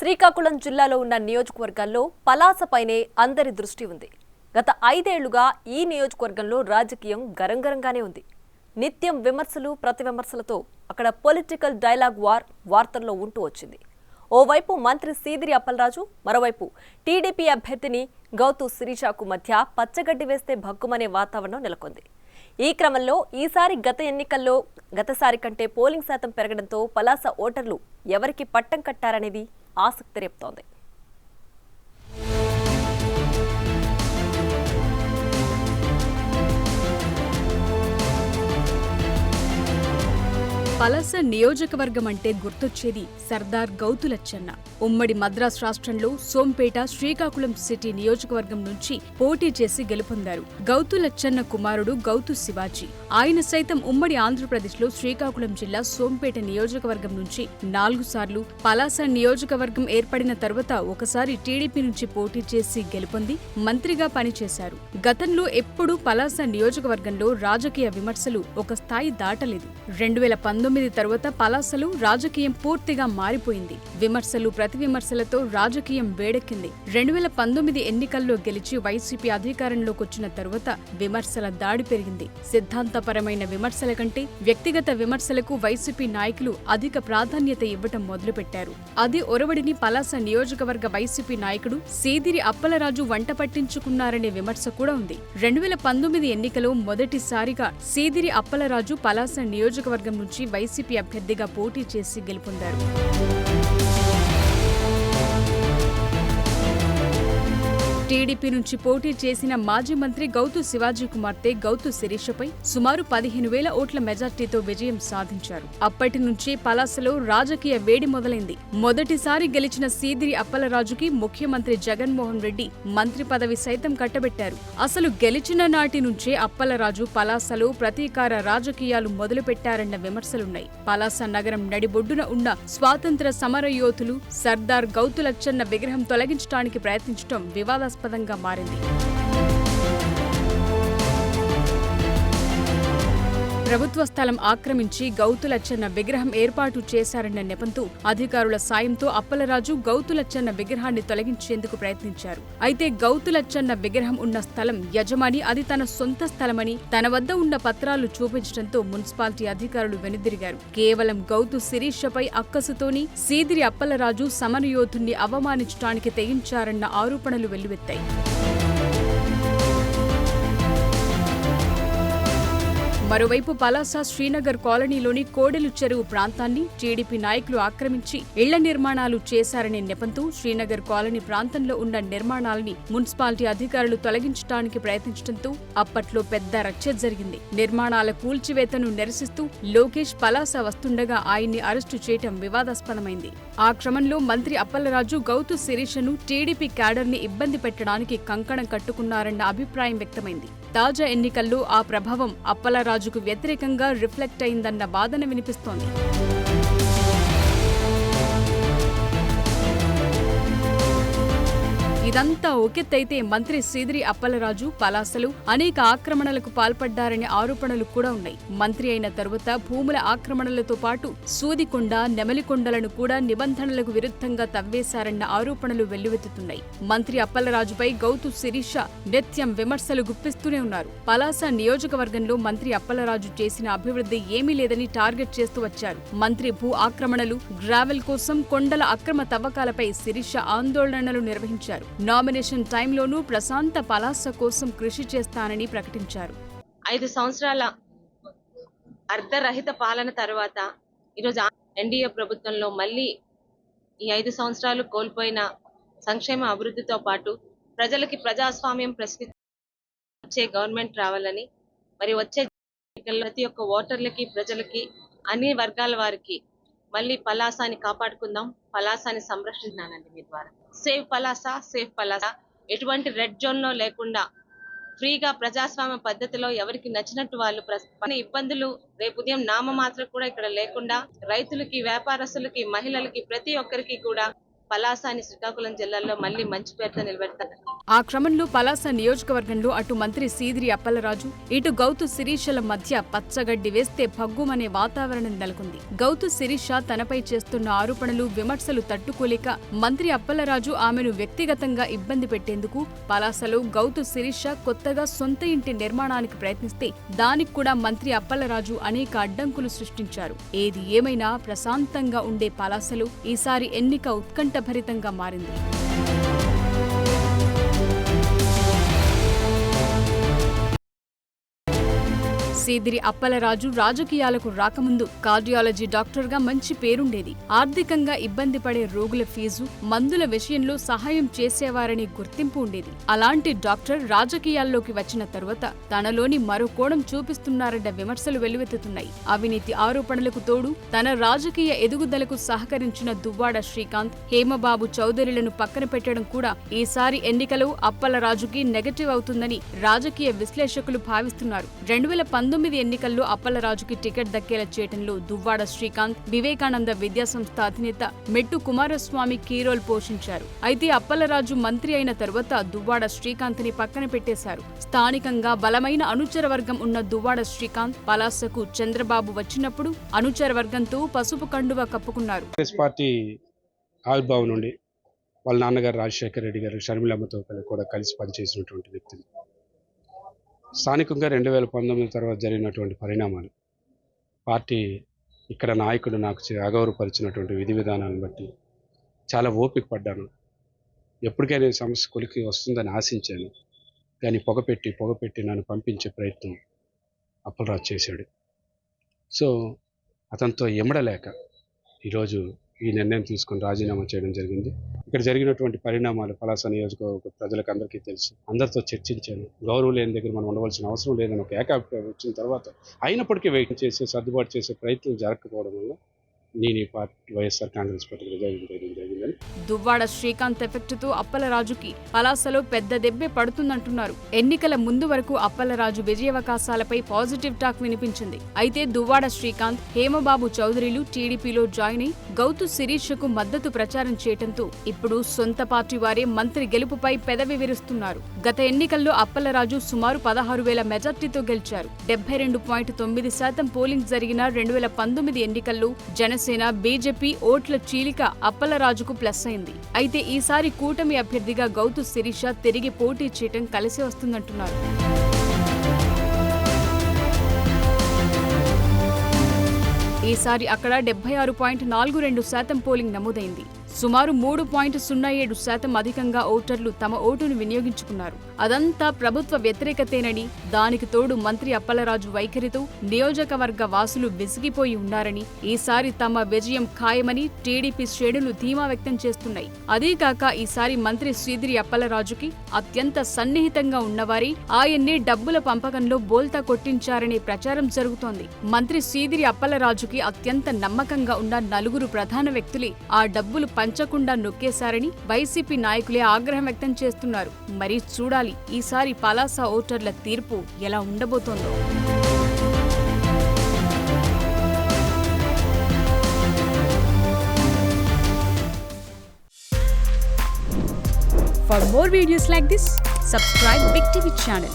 శ్రీకాకుళం జిల్లాలో ఉన్న నియోజకవర్గాల్లో పలాసపైనే అందరి దృష్టి ఉంది. గత 5 ఏళ్లుగా ఈ నియోజకవర్గంలో రాజకీయం గరంగరంగానే ఉంది. నిత్యం విమర్శలు ప్రతి విమర్శలతో అక్కడ పొలిటికల్ డైలాగ్ వార్తల్లో ఉంటూ వచ్చింది. ఓవైపు మంత్రి సీదిరి అప్పలరాజు, మరోవైపు టీడీపీ అభ్యర్థిని గౌతు శిరీషకు మధ్య పచ్చగడ్డి వేస్తే భగ్గుమనే వాతావరణం నెలకొంది. ఈ క్రమంలో ఈసారి గత ఎన్నికల్లో గతసారి కంటే పోలింగ్ శాతం పెరగడంతో పలాస ఓటర్లు ఎవరికి పట్టం కట్టారనేది ఆసక్తి రేపుతోంది. పలాస నియోజకవర్గం అంటే గుర్తొచ్చేది సర్దార్ గౌతు లచ్చన్న. ఉమ్మడి మద్రాస్ రాష్ట్రంలో సోంపేట, శ్రీకాకుళం సిటీ నియోజకవర్గం నుంచి పోటీ చేసి గెలుపొందారు. గౌతు లచ్చన్న కుమారుడు గౌతు శివాజీ. ఆయన సైతం ఉమ్మడి ఆంధ్రప్రదేశ్లో శ్రీకాకుళం జిల్లా సోంపేట నియోజకవర్గం నుంచి 4 సార్లు, పలాస నియోజకవర్గం ఏర్పడిన తర్వాత ఒకసారి టీడీపీ నుంచి పోటీ చేసి గెలుపొంది మంత్రిగా పనిచేశారు. గతంలో ఎప్పుడూ పలాస నియోజకవర్గంలో రాజకీయ విమర్శలు ఒక స్థాయి దాటలేదు. 2019 తర్వాత పలాసలో రాజకీయం పూర్తిగా మారిపోయింది. విమర్శలు ప్రతి విమర్శలతో రాజకీయం వేడెక్కింది. 2019 ఎన్నికల్లో గెలిచి వైసీపీ అధికారంలోకొచ్చిన తరువాత విమర్శల దాడి పెరిగింది. సిద్ధాంతపరమైన విమర్శల కంటే వ్యక్తిగత విమర్శలకు వైసీపీ నాయకులు అధిక ప్రాధాన్యత ఇవ్వటం మొదలుపెట్టారు. అది ఒరవడిని పలాస నియోజకవర్గ వైసీపీ నాయకుడు సీదిరి అప్పలరాజు వంట పట్టించుకున్నారనే విమర్శ కూడా ఉంది. 2019 ఎన్నికలో మొదటిసారిగా సీదిరి అప్పలరాజు పలాస నియోజకవర్గం నుంచి వైసీపీ అభ్యర్థిగా పోటీ చేసి గెలుపొందారు. టీడీపీ నుంచి పోటీ చేసిన మాజీ మంత్రి గౌతు శివాజీ కుమార్తె గౌతు శిరీషపై సుమారు 15,000 ఓట్ల మెజార్టీతో విజయం సాధించారు. అప్పటి నుంచి పలాసలో రాజకీయ వేడి మొదలైంది. మొదటిసారి గెలిచిన సీదిరి అప్పలరాజుకి ముఖ్యమంత్రి జగన్మోహన్ రెడ్డి మంత్రి పదవి సైతం కట్టబెట్టారు. అసలు గెలిచిన నాటి నుంచే అప్పలరాజు పలాసలో ప్రతీకార రాజకీయాలు మొదలుపెట్టారన్న విమర్శలున్నాయి. పలాస నగరం నడిబొడ్డున ఉన్న స్వాతంత్ర సమర యోధులు సర్దార్ గౌతు లచ్చన్న విగ్రహం తొలగించడానికి ప్రయత్నించడం వివాదాస్పదంగా మారింది. ప్రభుత్వ స్థలం ఆక్రమించి గౌతు లచ్చన్న విగ్రహం ఏర్పాటు చేశారన్న నెపంతో అధికారుల సాయంతో అప్పలరాజు గౌతు లచ్చన్న విగ్రహాన్ని తొలగించేందుకు ప్రయత్నించారు. అయితే గౌతు లచ్చన్న విగ్రహం ఉన్న స్థలం యజమాని అది తన సొంత స్థలమని తన వద్ద ఉన్న పత్రాలు చూపించడంతో మున్సిపాలిటీ అధికారులు వెనుదిరిగారు. కేవలం గౌతు శిరీషపై అక్కసుతోని సీదిరి అప్పలరాజు సమరయోధుణ్ణి అవమానించడానికి తెగించారన్న ఆరోపణలు వెల్లువెత్తాయి. మరోవైపు పలాస శ్రీనగర్ కాలనీలోని కోడెలు చెరువు ప్రాంతాన్ని టీడీపీ నాయకులు ఆక్రమించి ఇళ్ల నిర్మాణాలు చేశారనే నెపంతో శ్రీనగర్ కాలనీ ప్రాంతంలో ఉన్న నిర్మాణాలని మున్సిపాలిటీ అధికారులు తొలగించడానికి ప్రయత్నించడంతో అప్పట్లో పెద్ద రచ్చ జరిగింది. నిర్మాణాల కూల్చివేతను నిరసిస్తూ లోకేష్ పలాస వస్తుండగా ఆయన్ని అరెస్టు చేయటం వివాదాస్పదమైంది. ఆ క్రమంలో మంత్రి అప్పలరాజు గౌతు శిరీషను టీడీపీ క్యాడర్ని ఇబ్బంది పెట్టడానికి కంకణం కట్టుకున్నారన్న అభిప్రాయం వ్యక్తమైంది. తాజా ఎన్నికల్లో ఆ ప్రభావం అప్పలరాజుకు వ్యతిరేకంగా రిఫ్లెక్ట్ అయిందన్న వాదన వినిపిస్తోంది. ఇదంతా ఒకెత్తైతే మంత్రి సీదిరి అప్పలరాజు పలాసలో అనేక ఆక్రమణలకు పాల్పడ్డారనే ఆరోపణలు కూడా ఉన్నాయి. మంత్రి అయిన తరువాత భూముల ఆక్రమణలతో పాటు సూదికొండ, నెమలికొండలను కూడా నిబంధనలకు విరుద్ధంగా తవ్వేశారన్న ఆరోపణలు వెల్లువెత్తుతున్నాయి. మంత్రి అప్పలరాజుపై గౌతు శిరీష నిత్యం విమర్శలు గుప్పిస్తూనే ఉన్నారు. పలాస నియోజకవర్గంలో మంత్రి అప్పలరాజు చేసిన అభివృద్ధి ఏమీ లేదని టార్గెట్ చేస్తూ వచ్చారు. మంత్రి భూ ఆక్రమణలు, గ్రావెల్ కోసం కొండల అక్రమ తవ్వకాలపై శిరీష ఆందోళనలు నిర్వహించారు. నామినేషన్ టైంలోనూ ప్రశాంత పలాస కోసం కృషి చేస్తానని ప్రకటించారు. 5 సంవత్సరాల అర్ధరహిత పాలన తర్వాత ఈరోజు ఎన్డీఏ ప్రభుత్వంలో మళ్ళీ ఈ 5 సంవత్సరాలు కోల్పోయిన సంక్షేమ అభివృద్ధితో పాటు ప్రజలకి ప్రజాస్వామ్యం ప్రశ్నించే గవర్నమెంట్ రావాలని, మరి వచ్చే ప్రతి ఒక్క ఓటర్లకి, ప్రజలకి, అన్ని వర్గాల వారికి మళ్ళీ పలాసాని కాపాడుకుందాం, పలాసాని సంరక్షించానండి మీ ద్వారా. Save Palasa, safe Palasa. ఎటువంటి రెడ్ జోన్ లో లేకుండా ఫ్రీగా ప్రజాస్వామ్య పద్ధతిలో ఎవరికి నచ్చినట్టు వాళ్ళు ఇబ్బందులు రేపు ఉదయం నామమాత్రం కూడా ఇక్కడ లేకుండా రైతులకి, వ్యాపారస్తులకి, మహిళలకి, ప్రతి ఒక్కరికి కూడా పలాసాని శ్రీకాకుళం జిల్లాలో మళ్ళీ మంచి పేరుతో నిలబెడతారు. ఆ క్రమంలో పలాస నియోజకవర్గంలో అటు మంత్రి సీదిరి అప్పలరాజు, ఇటు గౌతు శిరీషల మధ్య పచ్చగడ్డి వేస్తే భగ్గుమనే వాతావరణం నెలకొంది. గౌతు శిరీష తనపై చేస్తున్న ఆరోపణలు, విమర్శలు తట్టుకోలేక మంత్రి అప్పలరాజు ఆమెను వ్యక్తిగతంగా ఇబ్బంది పెట్టేందుకు పలాసలో గౌతు శిరీష కొత్తగా సొంత ఇంటి నిర్మాణానికి ప్రయత్నిస్తే దానికి కూడా మంత్రి అప్పలరాజు అనేక అడ్డంకులు సృష్టించారు. ఏది ఏమైనా ప్రశాంతంగా ఉండే పలాసలో ఈసారి ఎన్నిక ఉత్కంఠభరితంగా మారింది. సీదిరి అప్పలరాజు రాజకీయాలకు రాకముందు కార్డియాలజీ డాక్టర్గా మంచి పేరుండేది. ఆర్థికంగా ఇబ్బంది పడే రోగుల ఫీజు, మందుల విషయంలో సహాయం చేసేవారని గుర్తింపు ఉండేది. అలాంటి డాక్టర్ రాజకీయాల్లోకి వచ్చిన తరువాత తనలోని మరో కోణం చూపిస్తున్నారన్న విమర్శలు వెల్లువెత్తుతున్నాయి. అవినీతి ఆరోపణలకు తోడు తన రాజకీయ ఎదుగుదలకు సహకరించిన దువ్వాడ శ్రీకాంత్, హేమబాబు చౌదరిలను పక్కన పెట్టడం కూడా ఈసారి ఎన్నికలో అప్పలరాజుకి నెగటివ్ అవుతుందని రాజకీయ విశ్లేషకులు భావిస్తున్నారు. 2019 ఎన్నికల్లో అప్పలరాజుకి టికెట్ దక్కేలా చేయటంలో దువ్వాడ శ్రీకాంత్, వివేకానంద విద్యాసంస్థ అధినేత మెట్టు కుమారస్వామి కీరోల్ పోషించారు. అయితే అప్పలరాజు మంత్రి అయిన తరువాత దువ్వాడ శ్రీకాంత్ ని పక్కన పెట్టేశారు. స్థానికంగా బలమైన అనుచర వర్గం ఉన్న దువ్వాడ శ్రీకాంత్ పలాసకు చంద్రబాబు వచ్చినప్పుడు అనుచర వర్గంతో పసుపు కండువా కప్పుకున్నారు. పార్టీ ఆవిర్భావం నుండి వాళ్ళ నాన్నగారు రాజశేఖర రెడ్డి గారు షర్మిలమ్మతో కూడా కలిసి పనిచేసినటువంటి వ్యక్తులు. స్థానికంగా 2019 తర్వాత జరిగినటువంటి పరిణామాలు, పార్టీ ఇక్కడ నాయకుడు నాకు అగౌరవపరిచినటువంటి విధి విధానాలను బట్టి చాలా ఓపిక పడ్డాను. ఎప్పటికైనా సమస్య కొలికి వస్తుందని ఆశించాను. కానీ పొగపెట్టి నన్ను పంపించే ప్రయత్నం అప్పలరాజు చేశాడు. సో అతనితో ఎమడలేక ఈరోజు ఈ నిర్ణయం తీసుకొని రాజీనామా చేయడం జరిగింది. ఇక్కడ జరిగినటువంటి పరిణామాలు పలాస నియోజకవర్గ ప్రజలకు అందరికీ తెలుసు. అందరితో చర్చించాను. గౌరవం లేని దగ్గర మనం ఉండవలసిన అవసరం లేదని ఒక ఏకాభిప్రాయం వచ్చిన తర్వాత అయినప్పటికీ వెయిట్ చేసి సర్దుబాటు చేసే ప్రయత్నం జరగకపోవడం వల్ల నేను ఈ పార్టీ వైఎస్ఆర్ కాంగ్రెస్ పార్టీకి జరిగిందని. దువ్వాడ శ్రీకాంత్ ఎఫెక్ట్తో అప్పలరాజుకి పలాసలో పెద్ద దెబ్బే పడుతుందంటున్నారు. ఎన్నికల ముందు వరకు అప్పలరాజు విజయావకాశాలపై పాజిటివ్ టాక్ వినిపించింది. అయితే దువ్వాడ శ్రీకాంత్, హేమబాబు చౌదరిలు టీడీపీలో జాయిన్ అయి గౌతు శిరీషకు మద్దతు ప్రచారం చేయడంతో ఇప్పుడు సొంత పార్టీ వారే మంత్రి గెలుపుపై పెదవి విరుస్తున్నారు. గత ఎన్నికల్లో అప్పలరాజు సుమారు 16,000 మెజార్టీతో గెలిచారు. 72.9% పోలింగ్ జరిగిన 2019 ఎన్నికల్లో జనసేన, బీజేపీ ఓట్ల చీలిక అప్పలరాజుకు ప్లస్ అయింది. అయితే ఈసారి కూటమి అభ్యర్థిగా గౌతు శిరీష తిరిగి పోటీ చేయటం కలిసి వస్తుందంటున్నారు. ఈసారి అక్కడ 76.42% పోలింగ్ నమోదైంది. సుమారు 3.07% అధికంగా ఓటర్లు తమ ఓటును వినియోగించుకున్నారు. అదంతా ప్రభుత్వ వ్యతిరేకతేనని, దానికి తోడు మంత్రి అప్పలరాజు వైఖరితో నియోజకవర్గ వాసులు విసిగిపోయి ఉన్నారని, ఈసారి తమ విజయం ఖాయమని టీడీపీ శ్రేణులు ధీమా వ్యక్తం చేస్తున్నాయి. అదీకాక ఈసారి మంత్రి సీదిరి అప్పలరాజుకి అత్యంత సన్నిహితంగా ఉన్నవారే ఆయన్ని డబ్బుల పంపకంలో బోల్తా కొట్టించారనే ప్రచారం జరుగుతోంది. మంత్రి సీదిరి అప్పలరాజుకి అత్యంత నమ్మకంగా ఉన్న 4 ప్రధాన వ్యక్తులే ఆ డబ్బులు పంచకుండా నొక్కేశారని వైసీపీ నాయకులే ఆగ్రహం వ్యక్తం చేస్తున్నారు. మరి చూడాలి ఈసారి పలాస ఓటర్ల తీర్పు ఎలా ఉండబోతోందో. For more videos like this, subscribe Big TV channel.